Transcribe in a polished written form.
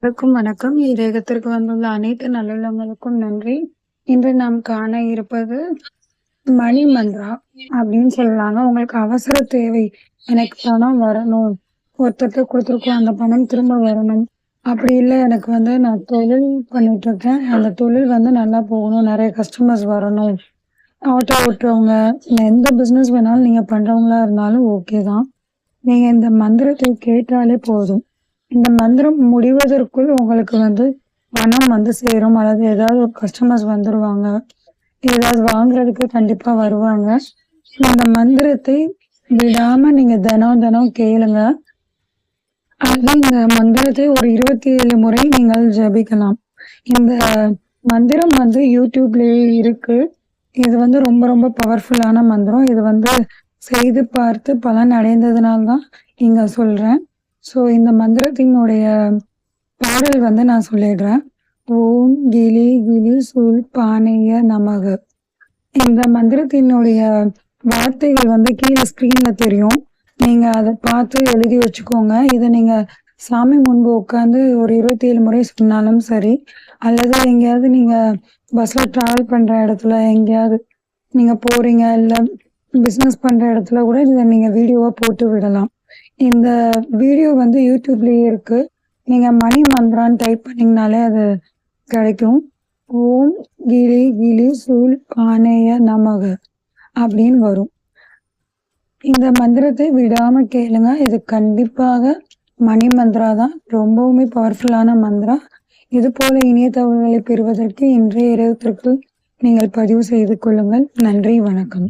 அனைவருக்கும் வணக்கம். இரேகத்திற்கு வந்துள்ள அனைத்து நல்லுள்ளங்களுக்கும் நன்றி. இன்று நாம் காண இருப்பது மணி மந்த்ரா அப்படின்னு சொல்லலாங்க. உங்களுக்கு அவசர தேவை, எனக்கு பணம் வரணும், ஒருத்தர்கிட்ட கொடுத்துருக்கோம், அந்த பணம் திரும்ப வரணும். அப்படி இல்லை, எனக்கு நான் தொழில் பண்ணிட்டு இருக்கேன், அந்த தொழில் நல்லா போகணும், நிறைய கஸ்டமர்ஸ் வரணும், ஆட்டோ ஓட்டுறவங்க, எந்த பிஸ்னஸ் வேணாலும் நீங்கள் பண்ணுறவங்களா இருந்தாலும் ஓகே தான். நீங்கள் இந்த மந்திரத்தை கேட்டாலே போதும். இந்த மந்திரம் முடிவதற்குள் உங்களுக்கு பணம் சேரும், அல்லது ஏதாவது ஒரு கஸ்டமர்ஸ் வந்துருவாங்க, ஏதாவது வாங்குறதுக்கு கண்டிப்பா வருவாங்க. இந்த மந்திரத்தை விடாம நீங்க தினம் தினம் கேளுங்க. அது இந்த மந்திரத்தை ஒரு 27 முறை நீங்கள் ஜபிக்கலாம். இந்த மந்திரம் யூடியூப்லயே இருக்கு. இது ரொம்ப ரொம்ப பவர்ஃபுல்லான மந்திரம். இது செய்து பார்த்து பலன் அடைந்ததுனால்தான் இங்க சொல்றேன். ஸோ இந்த மந்திரத்தினுடைய பாடல் நான் சொல்லிடுறேன். ஓம் கிளி கிளி சூல் பானைய நமக. இந்த மந்திரத்தினுடைய வார்த்தைகள் கீழே ஸ்க்ரீன்ல தெரியும். நீங்க அதை பார்த்து எழுதி வச்சுக்கோங்க. இதை நீங்க சாமி முன்பு உட்காந்து ஒரு 27 முறை சொன்னாலும் சரி, அல்லது எங்கேயாவது நீங்க பஸ்ல டிராவல் பண்ற இடத்துல, எங்கேயாவது நீங்க போறீங்க, இல்லை பிஸ்னஸ் பண்ற இடத்துல கூட இதை நீங்க வீடியோவா போட்டு விடலாம். இந்த வீடியோ யூடியூப்லயே இருக்கு. நீங்க மணி மந்த்ரான்னு டைப் பண்ணீங்கனாலே அது கிடைக்கும். ஓம் கிளி கிளி சூல் பானைய நமக அப்படின்னு வரும். இந்த மந்திரத்தை விடாம கேளுங்க. இது கண்டிப்பாக மணி மந்த்ரா தான், ரொம்பவுமே பவர்ஃபுல்லான மந்திரா. இது போல இனிய தகவல்களை பெறுவதற்கு இன்றைய இரவு நீங்கள் பதிவு செய்து கொள்ளுங்கள். நன்றி, வணக்கம்.